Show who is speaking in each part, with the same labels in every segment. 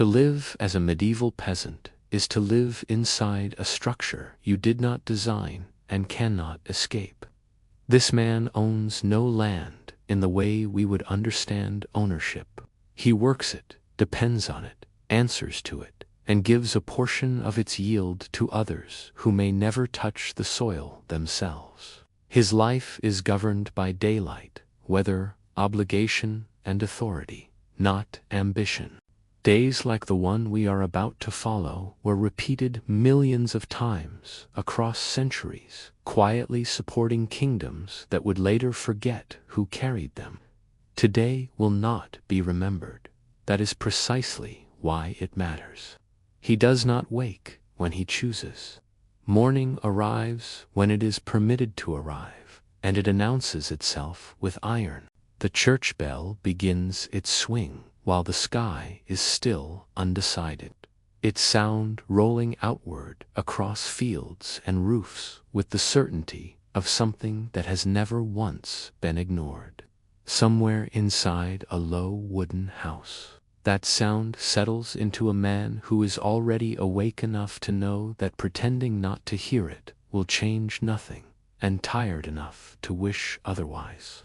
Speaker 1: To live as a medieval peasant is to live inside a structure you did not design and cannot escape. This man owns no land in the way we would understand ownership. He works it, depends on it, answers to it, and gives a portion of its yield to others who may never touch the soil themselves. His life is governed by daylight, weather, obligation, and authority, not ambition. Days like the one we are about to follow were repeated millions of times across centuries, quietly supporting kingdoms that would later forget who carried them. Today will not be remembered. That is precisely why it matters. He does not wake when he chooses. Morning arrives when it is permitted to arrive, and it announces itself with iron. The church bell begins its swing while the sky is still undecided, its sound rolling outward across fields and roofs with the certainty of something that has never once been ignored. Somewhere inside a low wooden house, that sound settles into a man who is already awake enough to know that pretending not to hear it will change nothing, and tired enough to wish otherwise.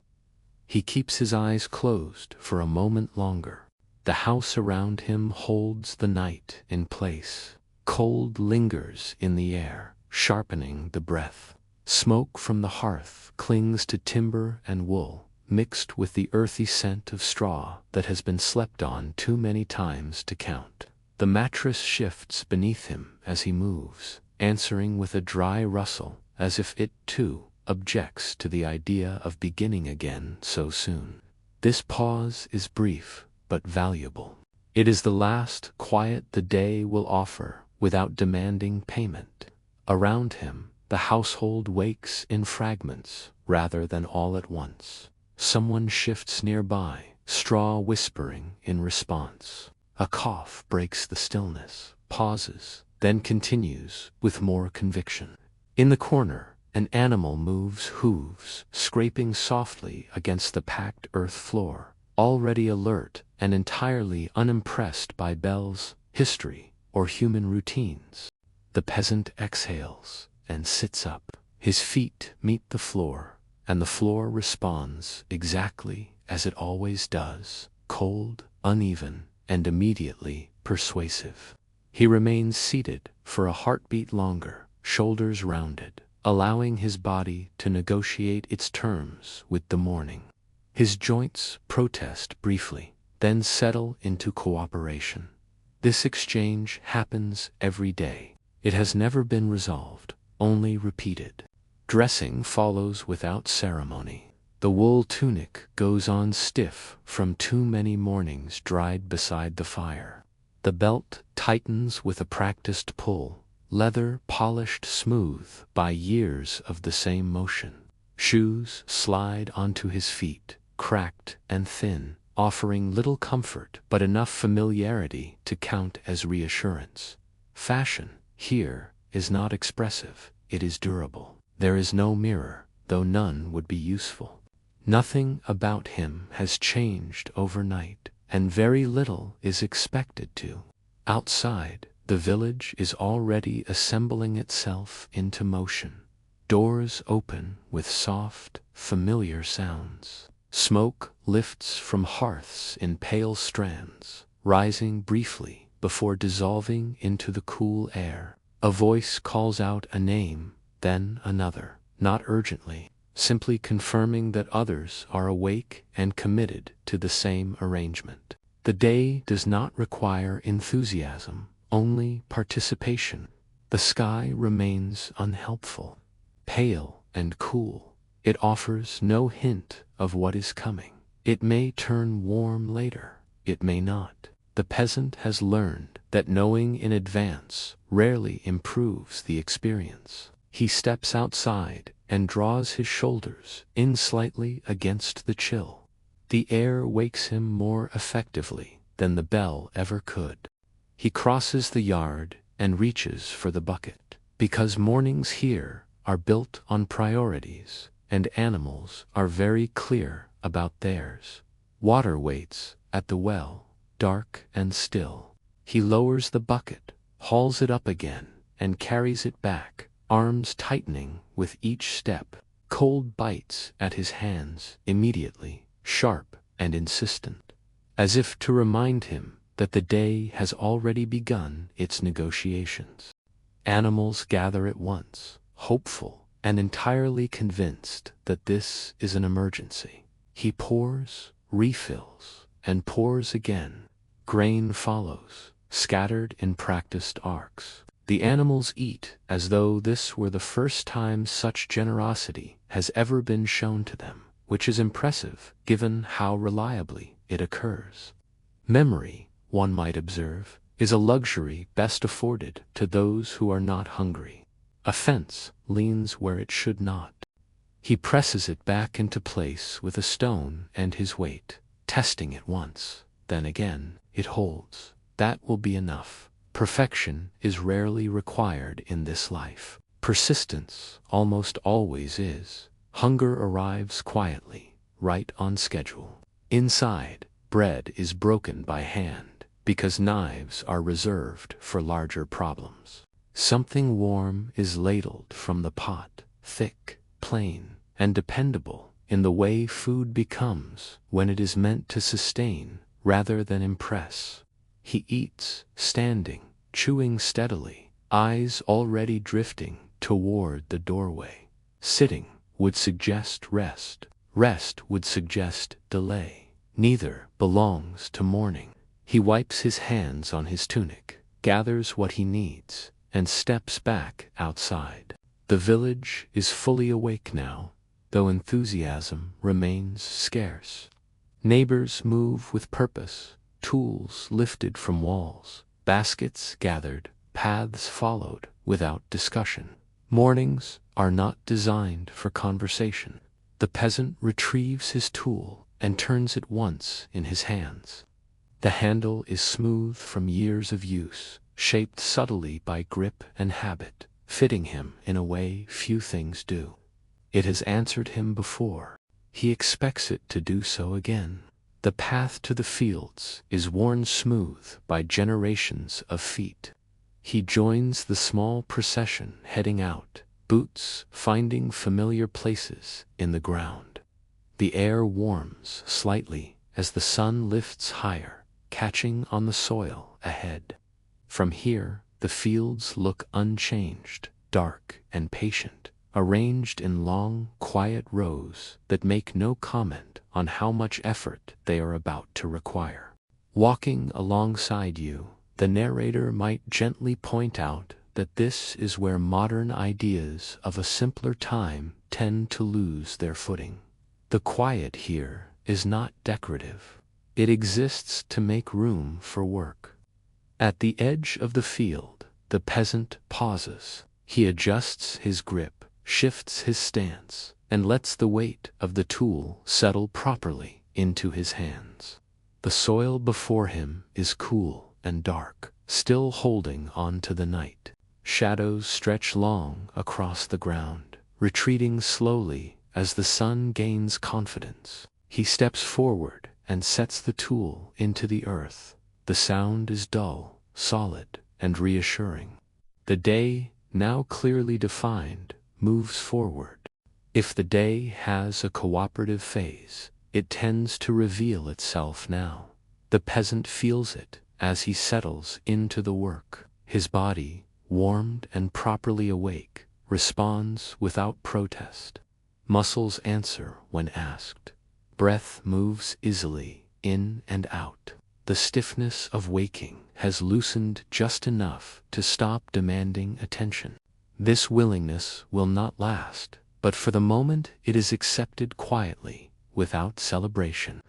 Speaker 1: He keeps his eyes closed for a moment longer. The house around him holds the night in place. Cold lingers in the air, sharpening the breath. Smoke from the hearth clings to timber and wool, mixed with the earthy scent of straw that has been slept on too many times to count. The mattress shifts beneath him as he moves, answering with a dry rustle, as if it, too, objects to the idea of beginning again so soon. This pause is brief, but valuable. It is the last quiet the day will offer without demanding payment. Around him, the household wakes in fragments rather than all at once. Someone shifts nearby, straw whispering in response. A cough breaks the stillness, pauses, then continues with more conviction. In the corner, an animal moves hooves, scraping softly against the packed earth floor, already alert and entirely unimpressed by bells, history, or human routines. The peasant exhales and sits up. His feet meet the floor, and the floor responds exactly as it always does, cold, uneven, and immediately persuasive. He remains seated for a heartbeat longer, shoulders rounded, allowing his body to negotiate its terms with the morning. His joints protest briefly, then settle into cooperation. This exchange happens every day. It has never been resolved, only repeated. Dressing follows without ceremony. The wool tunic goes on stiff from too many mornings dried beside the fire. The belt tightens with a practiced pull, leather polished smooth by years of the same motion. Shoes slide onto his feet, cracked and thin, offering little comfort but enough familiarity to count as reassurance. Fashion, here, is not expressive, it is durable. There is no mirror, though none would be useful. Nothing about him has changed overnight, and very little is expected to. Outside, the village is already assembling itself into motion. Doors open with soft, familiar sounds. Smoke lifts from hearths in pale strands, rising briefly before dissolving into the cool air. A voice calls out a name, then another, not urgently, simply confirming that others are awake and committed to the same arrangement. The day does not require enthusiasm, only participation. The sky remains unhelpful, pale and cool. It offers no hint of what is coming. It may turn warm later, it may not. The peasant has learned that knowing in advance rarely improves the experience. He steps outside and draws his shoulders in slightly against the chill. The air wakes him more effectively than the bell ever could. He crosses the yard and reaches for the bucket, because mornings here are built on priorities, and animals are very clear about theirs. Water waits at the well, dark and still. He lowers the bucket, hauls it up again, and carries it back, arms tightening with each step. Cold bites at his hands immediately, sharp and insistent, as if to remind him that the day has already begun its negotiations. Animals gather at once, hopeful and entirely convinced that this is an emergency. He pours, refills, and pours again. Grain follows, scattered in practiced arcs. The animals eat as though this were the first time such generosity has ever been shown to them, which is impressive given how reliably it occurs. Memory, one might observe, is a luxury best afforded to those who are not hungry. A fence leans where it should not. He presses it back into place with a stone and his weight, testing it once, then again. It holds. That will be enough. Perfection is rarely required in this life. Persistence almost always is. Hunger arrives quietly, right on schedule. Inside, bread is broken by hand, because knives are reserved for larger problems. Something warm is ladled from the pot, thick, plain, and dependable, in the way food becomes when it is meant to sustain rather than impress. He eats, standing, chewing steadily, eyes already drifting toward the doorway. Sitting would suggest rest. Rest would suggest delay. Neither belongs to morning. He wipes his hands on his tunic, gathers what he needs, and steps back outside. The village is fully awake now, though enthusiasm remains scarce. Neighbors move with purpose, tools lifted from walls, baskets gathered, paths followed without discussion. Mornings are not designed for conversation. The peasant retrieves his tool and turns it once in his hands. The handle is smooth from years of use, shaped subtly by grip and habit, fitting him in a way few things do. It has answered him before. He expects it to do so again. The path to the fields is worn smooth by generations of feet. He joins the small procession heading out, boots finding familiar places in the ground. The air warms slightly as the sun lifts higher, catching on the soil ahead. From here, the fields look unchanged, dark and patient, arranged in long, quiet rows that make no comment on how much effort they are about to require. Walking alongside you, the narrator might gently point out that this is where modern ideas of a simpler time tend to lose their footing. The quiet here is not decorative. It exists to make room for work. At the edge of the field, the peasant pauses. He adjusts his grip, shifts his stance, and lets the weight of the tool settle properly into his hands. The soil before him is cool and dark, still holding on to the night. Shadows stretch long across the ground, retreating slowly as the sun gains confidence. He steps forward and sets the tool into the earth. The sound is dull, solid, and reassuring. The day, now clearly defined, moves forward. If the day has a cooperative phase, it tends to reveal itself now. The peasant feels it as he settles into the work. His body, warmed and properly awake, responds without protest. Muscles answer when asked. Breath moves easily in and out. The stiffness of waking has loosened just enough to stop demanding attention. This willingness will not last, but for the moment it is accepted quietly, without celebration.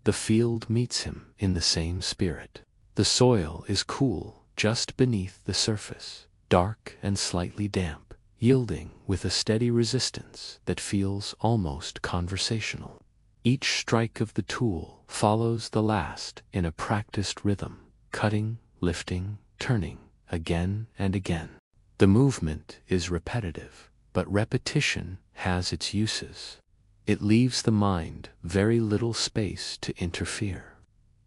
Speaker 1: The field meets him in the same spirit. The soil is cool just beneath the surface, dark and slightly damp, yielding with a steady resistance that feels almost conversational. Each strike of the tool follows the last in a practiced rhythm, cutting, lifting, turning, again and again. The movement is repetitive, but repetition has its uses. It leaves the mind very little space to interfere.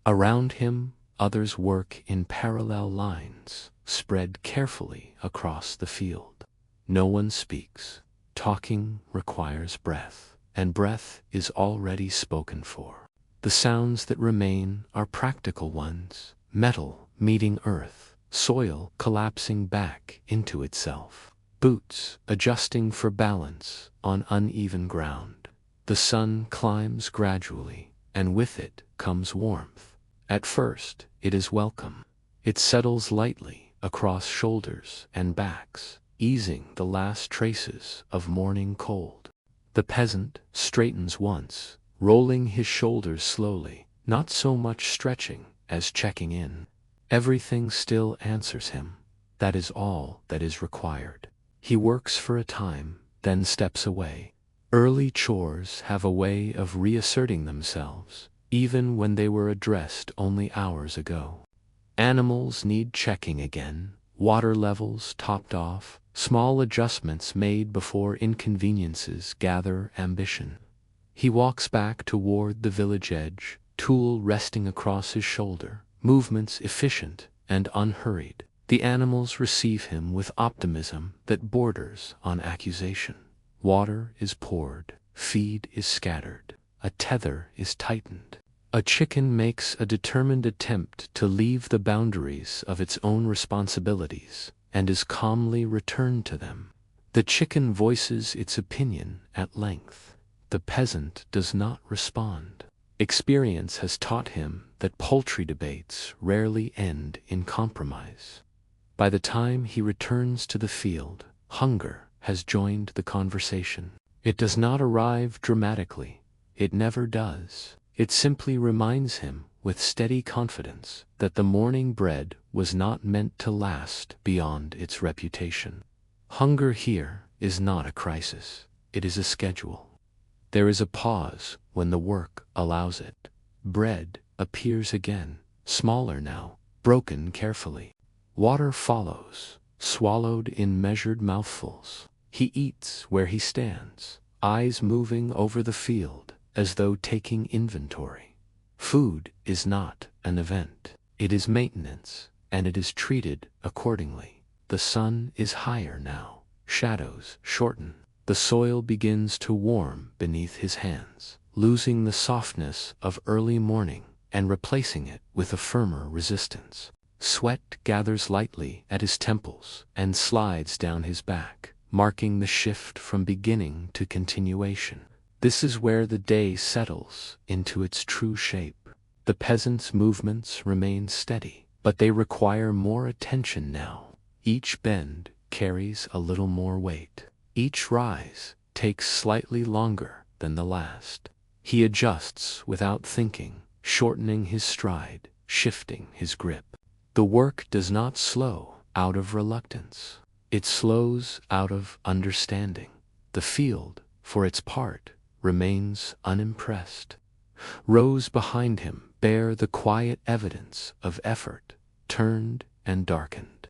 Speaker 1: Around him, others work in parallel lines, spread carefully across the field. No one speaks. Talking requires breath, and breath is already spoken for. The sounds that remain are practical ones: metal meeting earth, soil collapsing back into itself, boots adjusting for balance on uneven ground. The sun climbs gradually, and with it comes warmth. At first, it is welcome. It settles lightly across shoulders and backs, easing the last traces of morning cold. The peasant straightens once, rolling his shoulders slowly, not so much stretching as checking in. Everything still answers him. That is all that is required. He works for a time, then steps away. Early chores have a way of reasserting themselves, even when they were addressed only hours ago. Animals need checking again, water levels topped off, small adjustments made before inconveniences gather ambition. He walks back toward the village edge, tool resting across his shoulder, movements efficient and unhurried. The animals receive him with optimism that borders on accusation. Water is poured, feed is scattered, a tether is tightened. A chicken makes a determined attempt to leave the boundaries of its own responsibilities, and is calmly returned to them. The chicken voices its opinion at length. The peasant does not respond. Experience has taught him that poultry debates rarely end in compromise. By the time he returns to the field, hunger has joined the conversation. It does not arrive dramatically. It never does. It simply reminds him with steady confidence that the morning bread was not meant to last beyond its reputation. Hunger here is not a crisis. It is a schedule. There is a pause when the work allows it. Bread appears again, smaller now, broken carefully. Water follows, swallowed in measured mouthfuls. He eats where he stands, eyes moving over the field as though taking inventory. Food is not an event. It is maintenance, and it is treated accordingly. The sun is higher now. Shadows shorten. The soil begins to warm beneath his hands, losing the softness of early morning and replacing it with a firmer resistance. Sweat gathers lightly at his temples and slides down his back, marking the shift from beginning to continuation. This is where the day settles into its true shape. The peasant's movements remain steady, but they require more attention now. Each bend carries a little more weight. Each rise takes slightly longer than the last. He adjusts without thinking, shortening his stride, shifting his grip. The work does not slow out of reluctance. It slows out of understanding. The field, for its part, remains unimpressed. Rows behind him bear the quiet evidence of effort, turned and darkened.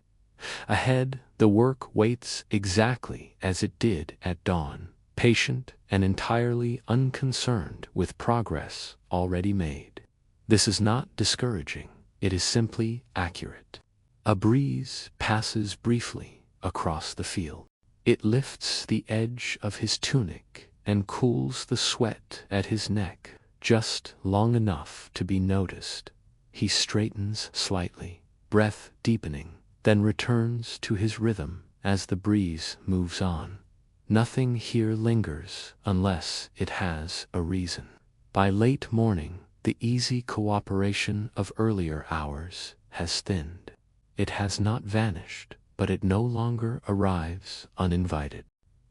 Speaker 1: Ahead, the work waits exactly as it did at dawn, patient and entirely unconcerned with progress already made. This is not discouraging. It is simply accurate. A breeze passes briefly across the field. It lifts the edge of his tunic and cools the sweat at his neck, just long enough to be noticed. He straightens slightly, breath deepening, then returns to his rhythm as the breeze moves on. Nothing here lingers unless it has a reason. By late morning, the easy cooperation of earlier hours has thinned. It has not vanished, but it no longer arrives uninvited.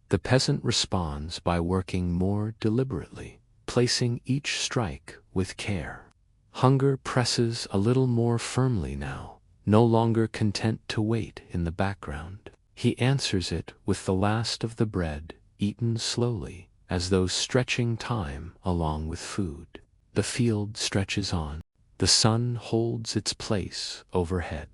Speaker 1: The peasant responds by working more deliberately, placing each strike with care. Hunger presses a little more firmly now, no longer content to wait in the background. He answers it with the last of the bread, eaten slowly, as though stretching time along with food. The field stretches on. The sun holds its place overhead.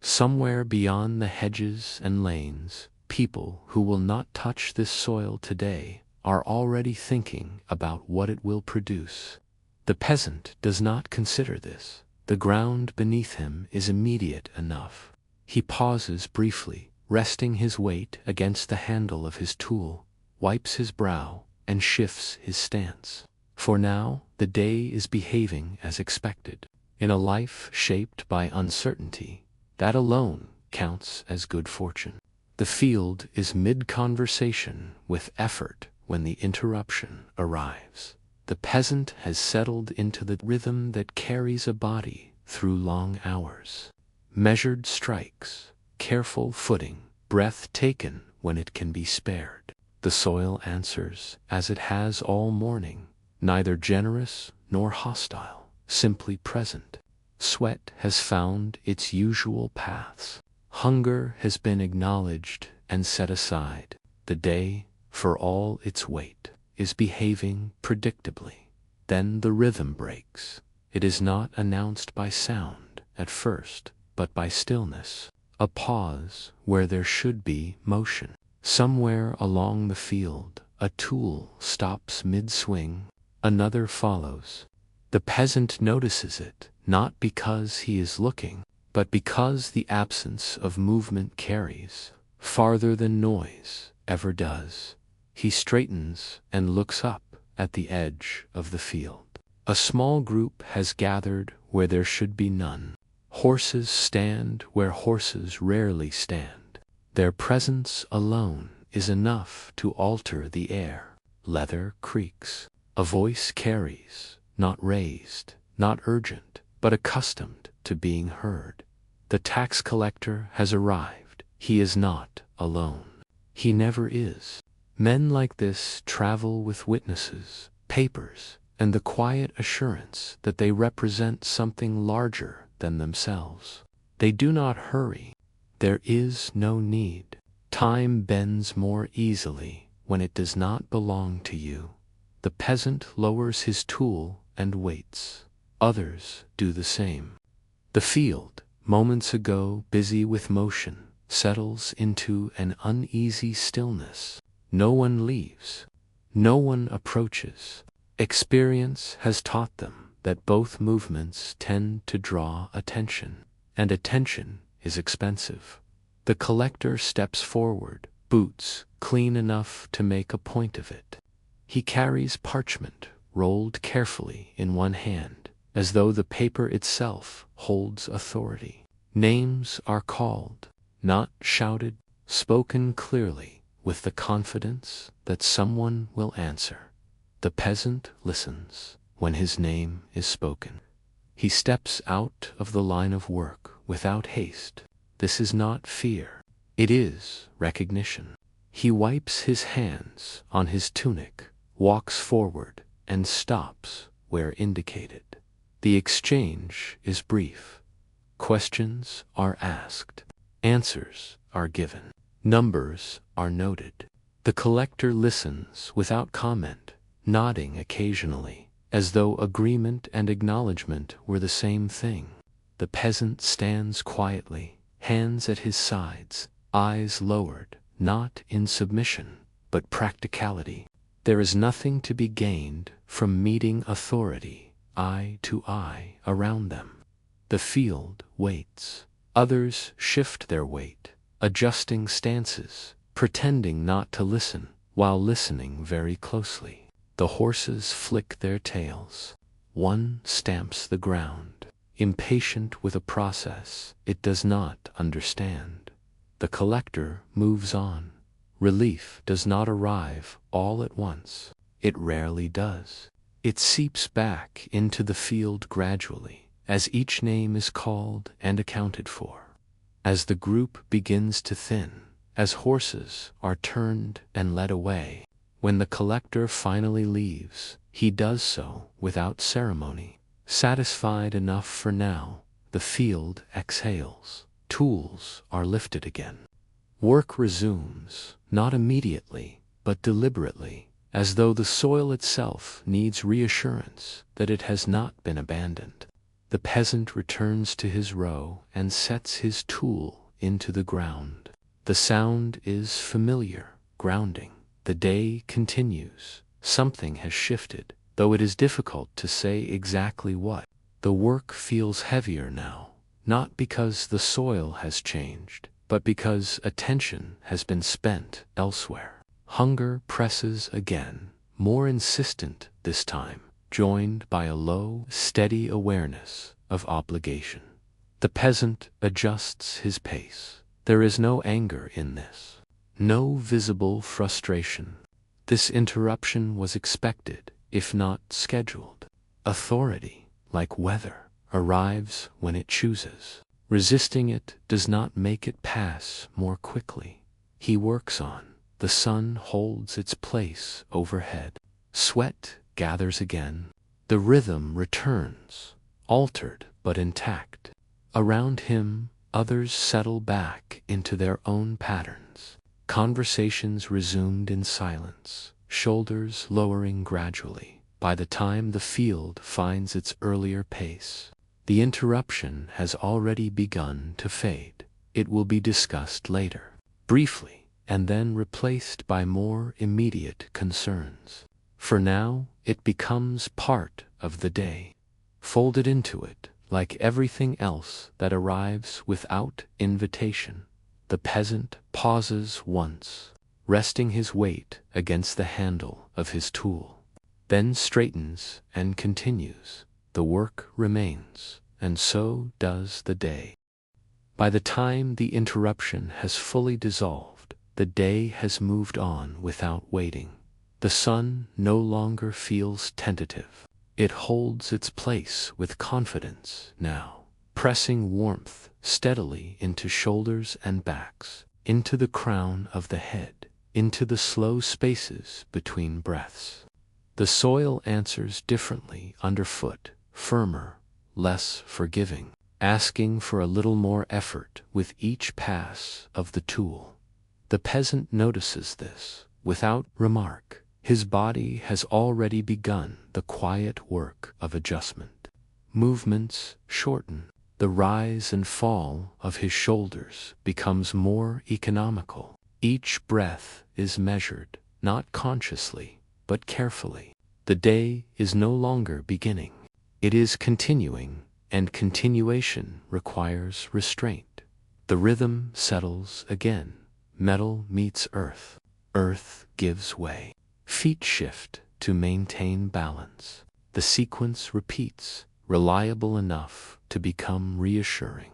Speaker 1: Somewhere beyond the hedges and lanes, people who will not touch this soil today are already thinking about what it will produce. The peasant does not consider this. The ground beneath him is immediate enough. He pauses briefly, resting his weight against the handle of his tool, wipes his brow, and shifts his stance. For now, the day is behaving as expected. In a life shaped by uncertainty, that alone counts as good fortune. The field is mid-conversation with effort when the interruption arrives. The peasant has settled into the rhythm that carries a body through long hours. Measured strikes, careful footing, breath taken when it can be spared. The soil answers as it has all morning, neither generous nor hostile, simply present. Sweat has found its usual paths. Hunger has been acknowledged and set aside. The day, for all its weight, is behaving predictably. Then the rhythm breaks. It is not announced by sound at first, but by stillness, a pause where there should be motion. Somewhere along the field, a tool stops mid-swing, another follows. The peasant notices it, not because he is looking, but because the absence of movement carries farther than noise ever does. He straightens and looks up at the edge of the field. A small group has gathered where there should be none. Horses stand where horses rarely stand. Their presence alone is enough to alter the air. Leather creaks. A voice carries, not raised, not urgent, but accustomed to being heard. The tax collector has arrived. He is not alone. He never is. Men like this travel with witnesses, papers, and the quiet assurance that they represent something larger than themselves. They do not hurry. There is no need. Time bends more easily when it does not belong to you. The peasant lowers his tool and waits. Others do the same. The field, moments ago busy with motion, settles into an uneasy stillness. No one leaves. No one approaches. Experience has taught them that both movements tend to draw attention, and attention is expensive. The collector steps forward, boots clean enough to make a point of it. He carries parchment rolled carefully in one hand, as though the paper itself holds authority. Names are called, not shouted, spoken clearly, with the confidence that someone will answer. The peasant listens when his name is spoken. He steps out of the line of work without haste. This is not fear. It is recognition. He wipes his hands on his tunic, walks forward, and stops where indicated. The exchange is brief. Questions are asked. Answers are given. Numbers are noted. The collector listens without comment, nodding occasionally, as though agreement and acknowledgement were the same thing. The peasant stands quietly, hands at his sides, eyes lowered, not in submission, but practicality. There is nothing to be gained from meeting authority eye to eye around them. The field waits. Others shift their weight, adjusting stances, pretending not to listen, while listening very closely. The horses flick their tails. One stamps the ground, impatient with a process it does not understand. The collector moves on. Relief does not arrive all at once. It rarely does. It seeps back into the field gradually, as each name is called and accounted for. As the group begins to thin, as horses are turned and led away, when the collector finally leaves, he does so without ceremony. Satisfied enough for now, the field exhales. Tools are lifted again. Work resumes, not immediately, but deliberately, as though the soil itself needs reassurance that it has not been abandoned. The peasant returns to his row and sets his tool into the ground. The sound is familiar, grounding. The day continues. Something has shifted, though it is difficult to say exactly what. The work feels heavier now, not because the soil has changed, but because attention has been spent elsewhere. Hunger presses again, more insistent this time, joined by a low, steady awareness of obligation. The peasant adjusts his pace. There is no anger in this, no visible frustration. This interruption was expected, if not scheduled. Authority, like weather, arrives when it chooses. Resisting it does not make it pass more quickly. He works on. The sun holds its place overhead. Sweat gathers again. The rhythm returns, altered but intact. Around him, others settle back into their own patterns. Conversations resumed in silence, shoulders lowering gradually. By the time the field finds its earlier pace, the interruption has already begun to fade. It will be discussed later, briefly, and then replaced by more immediate concerns. For now, it becomes part of the day, folded into it, like everything else that arrives without invitation. The peasant pauses once, resting his weight against the handle of his tool, then straightens and continues. The work remains, and so does the day. By the time the interruption has fully dissolved, the day has moved on without waiting. The sun no longer feels tentative. It holds its place with confidence now, pressing warmth steadily into shoulders and backs, into the crown of the head, into the slow spaces between breaths. The soil answers differently underfoot, firmer, less forgiving, asking for a little more effort with each pass of the tool. The peasant notices this, without remark. His body has already begun the quiet work of adjustment. Movements shorten. The rise and fall of his shoulders becomes more economical. Each breath is measured, not consciously, but carefully. The day is no longer beginning. It is continuing, and continuation requires restraint. The rhythm settles again. Metal meets earth. Earth gives way. Feet shift to maintain balance. The sequence repeats, reliable enough to become reassuring.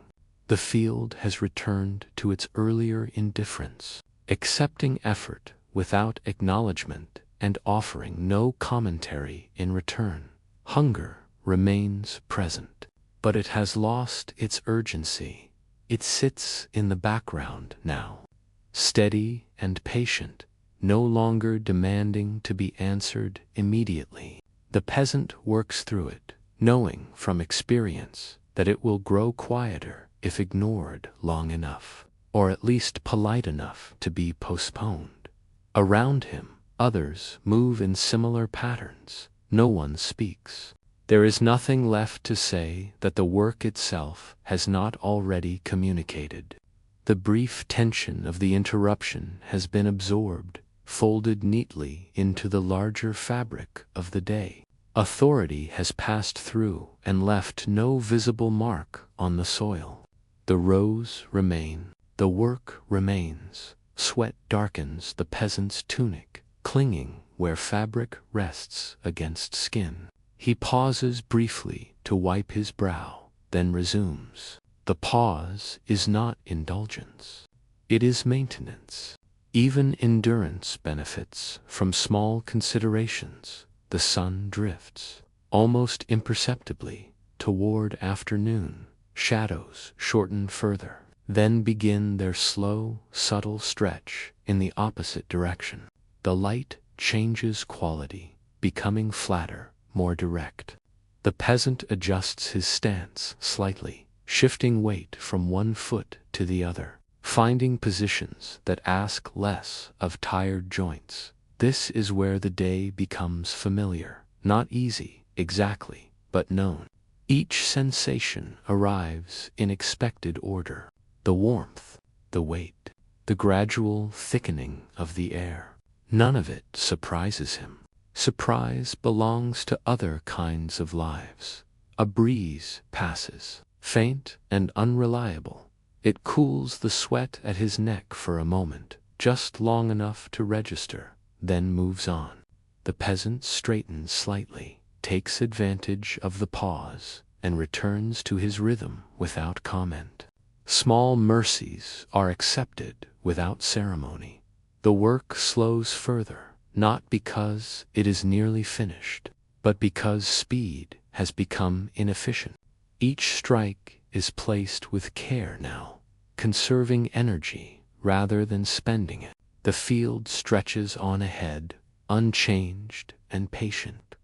Speaker 1: The field has returned to its earlier indifference, accepting effort without acknowledgement and offering no commentary in return. Hunger remains present, but it has lost its urgency. It sits in the background now, steady and patient, no longer demanding to be answered immediately. The peasant works through it, knowing from experience that it will grow quieter if ignored long enough, or at least polite enough to be postponed. Around him, others move in similar patterns. No one speaks. There is nothing left to say that the work itself has not already communicated. The brief tension of the interruption has been absorbed, folded neatly into the larger fabric of the day. Authority has passed through and left no visible mark on the soil. The rows remain. The work remains. Sweat darkens the peasant's tunic, clinging where fabric rests against skin. He pauses briefly to wipe his brow, then resumes. The pause is not indulgence. It is maintenance. Even endurance benefits from small considerations. The sun drifts, almost imperceptibly, toward afternoon. Shadows shorten further, then begin their slow, subtle stretch in the opposite direction. The light changes quality, becoming flatter, more direct. The peasant adjusts his stance slightly, shifting weight from one foot to the other, finding positions that ask less of tired joints. This is where the day becomes familiar, not easy, exactly, but known. Each sensation arrives in expected order. The warmth, the weight, the gradual thickening of the air. None of it surprises him. Surprise belongs to other kinds of lives. A breeze passes, faint and unreliable. It cools the sweat at his neck for a moment, just long enough to register, then moves on. The peasant straightens slightly, takes advantage of the pause, and returns to his rhythm without comment. Small mercies are accepted without ceremony. The work slows further, not because it is nearly finished, but because speed has become inefficient. Each strike is placed with care now, conserving energy rather than spending it. The field stretches on ahead, unchanged and patient,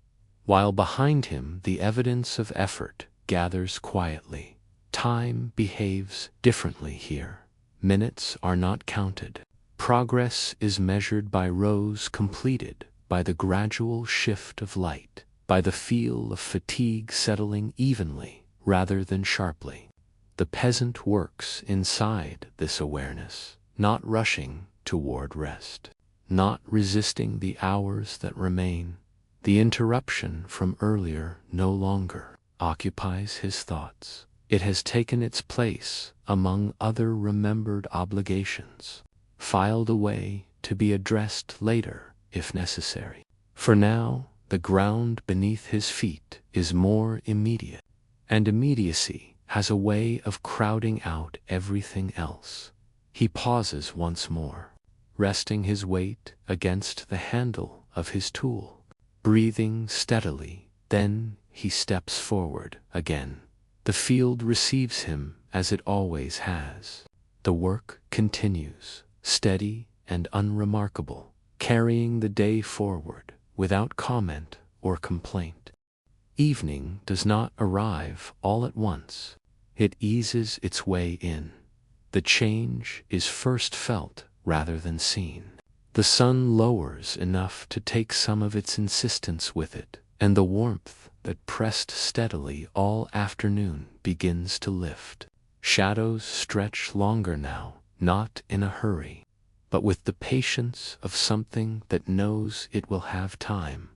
Speaker 1: while behind him the evidence of effort gathers quietly. Time behaves differently here. Minutes are not counted. Progress is measured by rows completed, by the gradual shift of light, by the feel of fatigue settling evenly rather than sharply. The peasant works inside this awareness, not rushing toward rest, not resisting the hours that remain. The interruption from earlier no longer occupies his thoughts. It has taken its place among other remembered obligations, filed away to be addressed later if necessary. For now, the ground beneath his feet is more immediate, and immediacy has a way of crowding out everything else. He pauses once more, resting his weight against the handle of his tool, breathing steadily. Then he steps forward again. The field receives him as it always has. The work continues, steady and unremarkable, carrying the day forward without comment or complaint. Evening does not arrive all at once. It eases its way in. The change is first felt rather than seen. The sun lowers enough to take some of its insistence with it, and the warmth that pressed steadily all afternoon begins to lift. Shadows stretch longer now, not in a hurry, but with the patience of something that knows it will have time.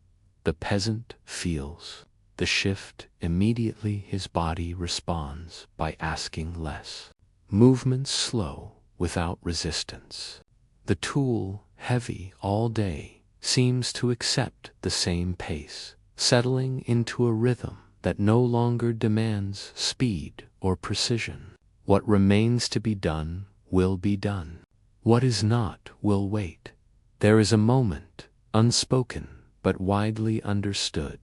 Speaker 1: The peasant feels the shift immediately. His body responds by asking less. Movements slow, without resistance. The tool, heavy all day, seems to accept the same pace, settling into a rhythm that no longer demands speed or precision. What remains to be done will be done. What is not will wait. There is a moment, unspoken but widely understood,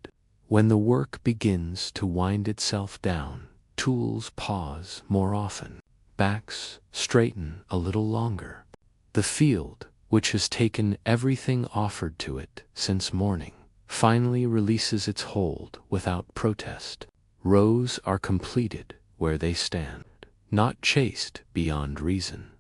Speaker 1: when the work begins to wind itself down. Tools pause more often. Backs straighten a little longer. The field, which has taken everything offered to it since morning, finally releases its hold without protest. Rows are completed where they stand, not chased beyond reason.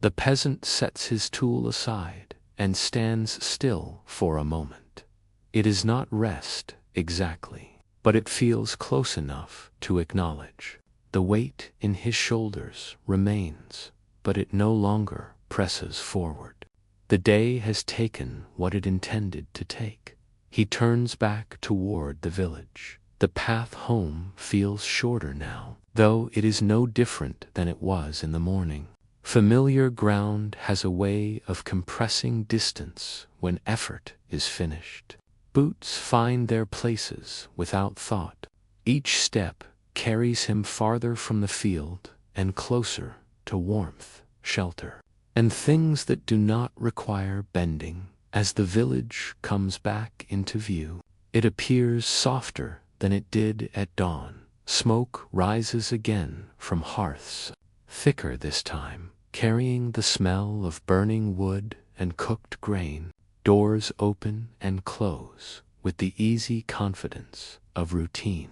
Speaker 1: The peasant sets his tool aside and stands still for a moment. It is not rest exactly, but it feels close enough to acknowledge. The weight in his shoulders remains, but it no longer presses forward. The day has taken what it intended to take. He turns back toward the village. The path home feels shorter now, though it is no different than it was in the morning. Familiar ground has a way of compressing distance when effort is finished. Boots find their places without thought. Each step carries him farther from the field and closer to warmth, shelter, and things that do not require bending. As the village comes back into view, it appears softer than it did at dawn. Smoke rises again from hearths, thicker this time, carrying the smell of burning wood and cooked grain. Doors open and close with the easy confidence of routine.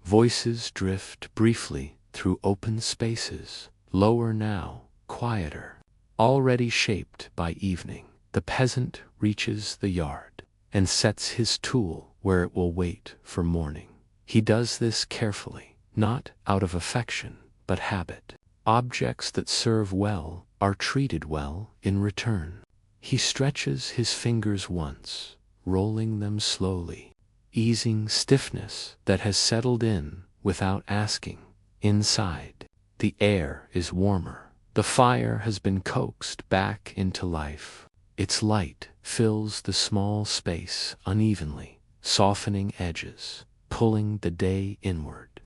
Speaker 1: Voices drift briefly through open spaces, lower now, quieter, already shaped by evening. The peasant reaches the yard and sets his tool where it will wait for morning. He does this carefully, not out of affection, but habit. Objects that serve well are treated well in return. He stretches his fingers once, rolling them slowly, easing stiffness that has settled in without asking. Inside, the air is warmer. The fire has been coaxed back into life. Its light fills the small space unevenly, softening edges, pulling the day inward.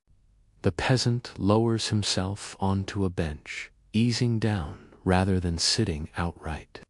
Speaker 1: The peasant lowers himself onto a bench, easing down rather than sitting outright,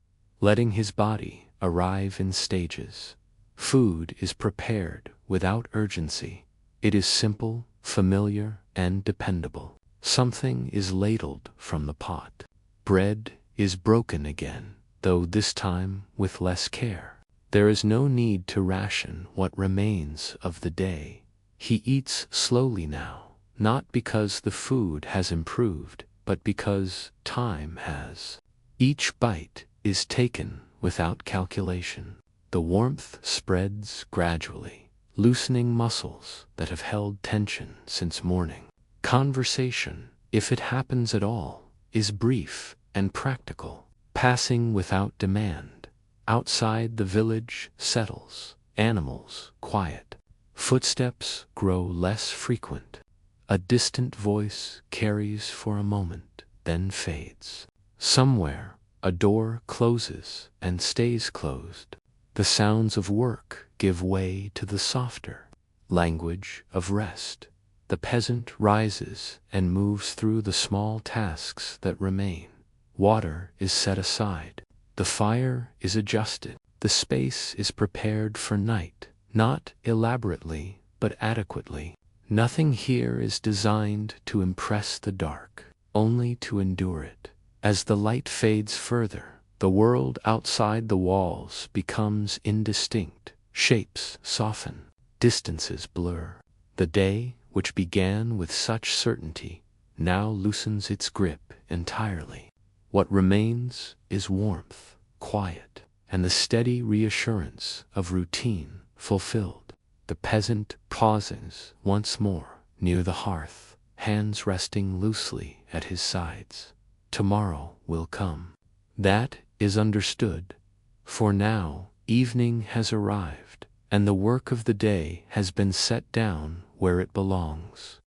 Speaker 1: letting his body arrive in stages. Food is prepared without urgency. It is simple, familiar, and dependable. Something is ladled from the pot. Bread is broken again, though this time with less care. There is no need to ration what remains of the day. He eats slowly now, not because the food has improved, but because time has. Each bite is taken without calculation. The warmth spreads gradually, loosening muscles that have held tension since morning. Conversation, if it happens at all, is brief and practical, passing without demand. Outside the village settles, animals quiet. Footsteps grow less frequent. A distant voice carries for a moment, then fades. Somewhere, a door closes and stays closed. The sounds of work give way to the softer language of rest. The peasant rises and moves through the small tasks that remain. Water is set aside. The fire is adjusted. The space is prepared for night, not elaborately, but adequately. Nothing here is designed to impress the dark, only to endure it. As the light fades further, the world outside the walls becomes indistinct. Shapes soften, distances blur. The day, which began with such certainty, now loosens its grip entirely. What remains is warmth, quiet, and the steady reassurance of routine fulfilled. The peasant pauses once more near the hearth, hands resting loosely at his sides. Tomorrow will come. That is understood, for now evening has arrived, and the work of the day has been set down where it belongs.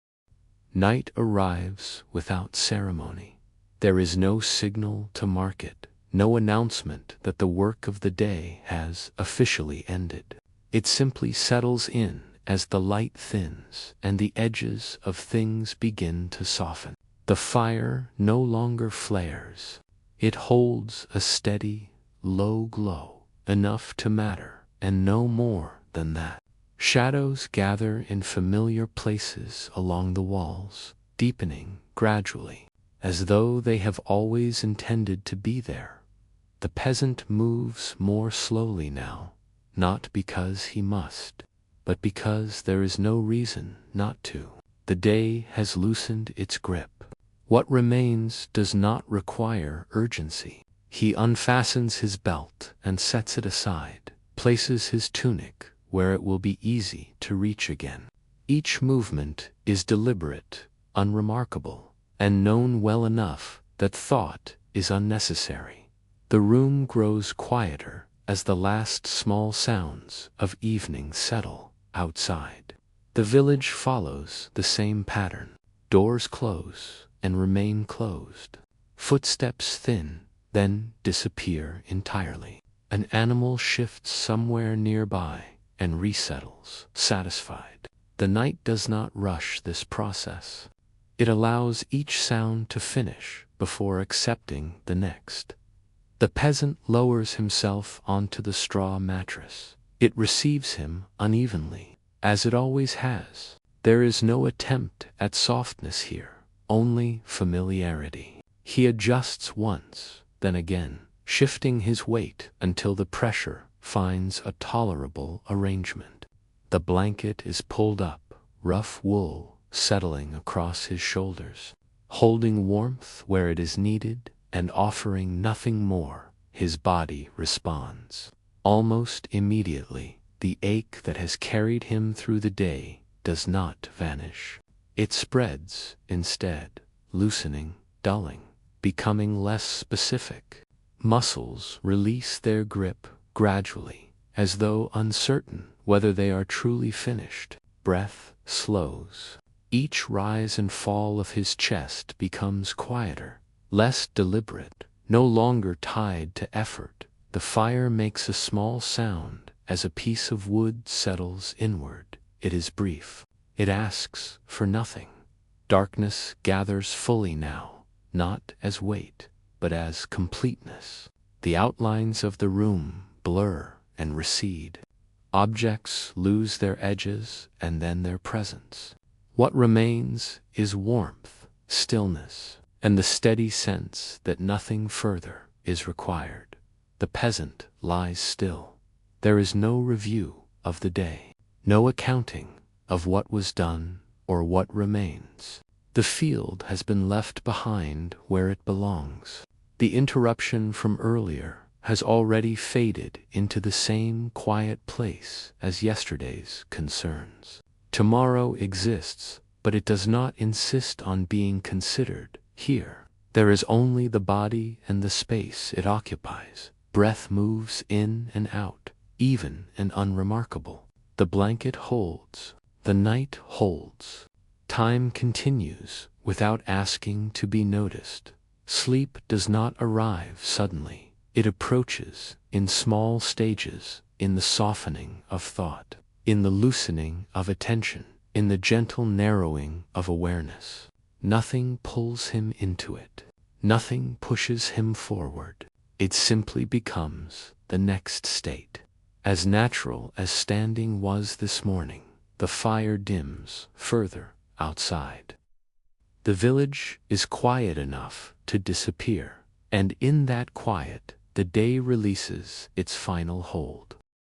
Speaker 1: Night arrives without ceremony. There is no signal to mark it, no announcement that the work of the day has officially ended. It simply settles in as the light thins and the edges of things begin to soften. The fire no longer flares. It holds a steady, low glow, enough to matter, and no more than that. Shadows gather in familiar places along the walls, deepening gradually, as though they have always intended to be there. The peasant moves more slowly now, not because he must, but because there is no reason not to. The day has loosened its grip. What remains does not require urgency. He unfastens his belt and sets it aside, places his tunic where it will be easy to reach again. Each movement is deliberate, unremarkable, and known well enough that thought is unnecessary. The room grows quieter as the last small sounds of evening settle outside. The village follows the same pattern. Doors close and remain closed. Footsteps thin, then disappear entirely. An animal shifts somewhere nearby and resettles, satisfied. The night does not rush this process. It allows each sound to finish before accepting the next. The peasant lowers himself onto the straw mattress. It receives him unevenly, as it always has. There is no attempt at softness here, only familiarity. He adjusts once, then again, shifting his weight until the pressure finds a tolerable arrangement. The blanket is pulled up, rough wool settling across his shoulders, holding warmth where it is needed and offering nothing more. His body responds. Almost immediately, the ache that has carried him through the day does not vanish. It spreads instead, loosening, dulling, becoming less specific. Muscles release their grip gradually, as though uncertain whether they are truly finished. Breath slows. Each rise and fall of his chest becomes quieter, less deliberate, no longer tied to effort. The fire makes a small sound as a piece of wood settles inward. It is brief. It asks for nothing. Darkness gathers fully now, not as weight, but as completeness. The outlines of the room blur and recede. Objects lose their edges and then their presence. What remains is warmth, stillness, and the steady sense that nothing further is required. The peasant lies still. There is no review of the day, no accounting of what was done or what remains. The field has been left behind where it belongs. The interruption from earlier has already faded into the same quiet place as yesterday's concerns. Tomorrow exists, but it does not insist on being considered here. There is only the body and the space it occupies. Breath moves in and out, even and unremarkable. The blanket holds. The night holds. Time continues without asking to be noticed. Sleep does not arrive suddenly. It approaches in small stages, in the softening of thought, in the loosening of attention, in the gentle narrowing of awareness. Nothing pulls him into it. Nothing pushes him forward. It simply becomes the next state. As natural as standing was this morning, the fire dims further outside. The village is quiet enough to disappear, and in that quiet, the day releases its final hold.